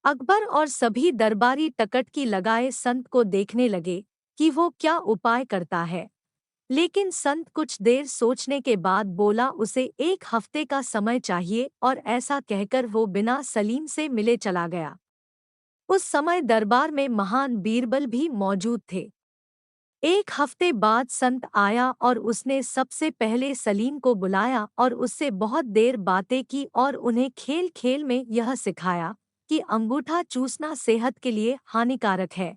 अकबर और सभी दरबारी टकटकी लगाए संत को देखने लगे कि वो क्या उपाय करता है। लेकिन संत कुछ देर सोचने के बाद बोला उसे 1 हफ्ते का समय चाहिए और ऐसा कहकर वो बिना सलीम से मिले चला गया। उस समय दरबार में महान बीरबल भी मौजूद थे। 1 हफ्ते बाद संत आया और उसने सबसे पहले सलीम को बुलाया और उससे बहुत देर बातें की और उन्हें खेल खेल में यह सिखाया कि अंगूठा चूसना सेहत के लिए हानिकारक है,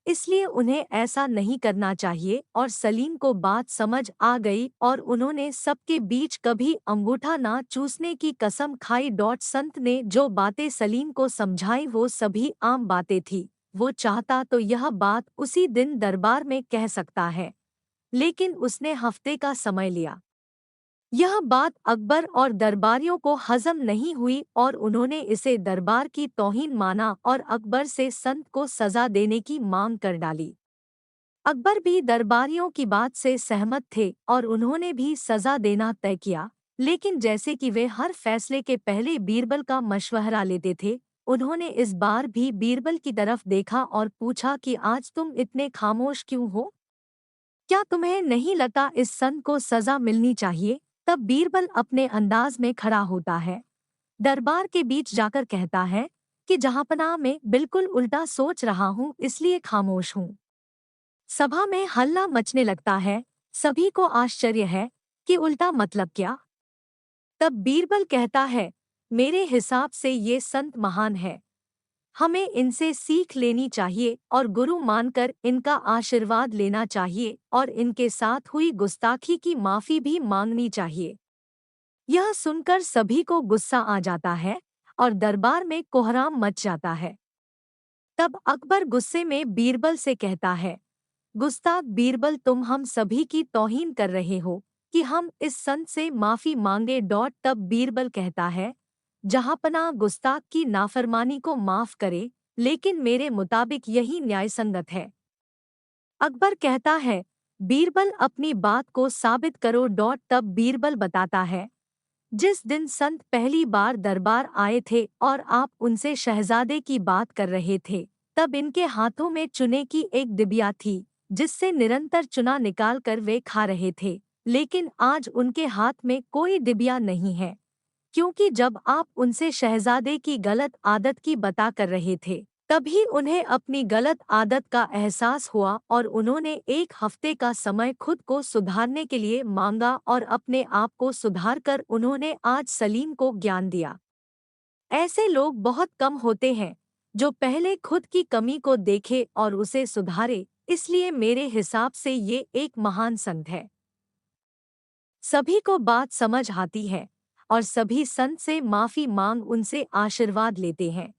इसलिए उन्हें ऐसा नहीं करना चाहिए। और सलीम को बात समझ आ गई और उन्होंने सबके बीच कभी अंगूठा ना चूसने की कसम खाई। संत ने जो बातें सलीम को समझाई वो सभी आम बातें थी। वो चाहता तो यह बात उसी दिन दरबार में कह सकता है, लेकिन उसने हफ्ते का समय लिया। यह बात अकबर और दरबारियों को हजम नहीं हुई और उन्होंने इसे दरबार की तौहीन माना और अकबर से संत को सजा देने की मांग कर डाली। अकबर भी दरबारियों की बात से सहमत थे और उन्होंने भी सजा देना तय किया। लेकिन जैसे कि वे हर फैसले के पहले बीरबल का मशवरा लेते थे, उन्होंने इस बार भी बीरबल की तरफ देखा और पूछा कि आज तुम इतने खामोश क्यों हो? क्या तुम्हें नहीं लगता इस संत को सजा मिलनी चाहिए? तब बीरबल अपने अंदाज में खड़ा होता है, दरबार के बीच जाकर कहता है कि जहांपनाह मैं बिल्कुल उल्टा सोच रहा हूँ, इसलिए खामोश हूँ। सभा में हल्ला मचने लगता है। सभी को आश्चर्य है कि उल्टा मतलब क्या? तब बीरबल कहता है, मेरे हिसाब से ये संत महान है, हमें इनसे सीख लेनी चाहिए और गुरु मानकर इनका आशीर्वाद लेना चाहिए और इनके साथ हुई गुस्ताखी की माफी भी मांगनी चाहिए। यह सुनकर सभी को गुस्सा आ जाता है और दरबार में कोहराम मच जाता है। तब अकबर गुस्से में बीरबल से कहता है, गुस्ताख बीरबल, तुम हम सभी की तौहीन कर रहे हो कि हम इस संत से माफी मांगे। तब बीरबल कहता है, जहांपनाह गुस्ताख की नाफरमानी को माफ करे, लेकिन मेरे मुताबिक यही न्यायसंगत है। अकबर कहता है, बीरबल अपनी बात को साबित करो। तब बीरबल बताता है, जिस दिन संत पहली बार दरबार आए थे और आप उनसे शहजादे की बात कर रहे थे, तब इनके हाथों में चुने की एक डिबिया थी जिससे निरंतर चुना निकाल कर वे खा रहे थे। लेकिन आज उनके हाथ में कोई डिबिया नहीं है, क्योंकि जब आप उनसे शहजादे की गलत आदत की बता कर रहे थे, तभी उन्हें अपनी गलत आदत का एहसास हुआ और उन्होंने 1 हफ्ते का समय खुद को सुधारने के लिए मांगा और अपने आप को सुधार कर उन्होंने आज सलीम को ज्ञान दिया। ऐसे लोग बहुत कम होते हैं जो पहले खुद की कमी को देखे और उसे सुधारे, इसलिए मेरे हिसाब से ये एक महान संत है। सभी को बात समझ आती है और सभी संत से माफी मांग उनसे आशीर्वाद लेते हैं।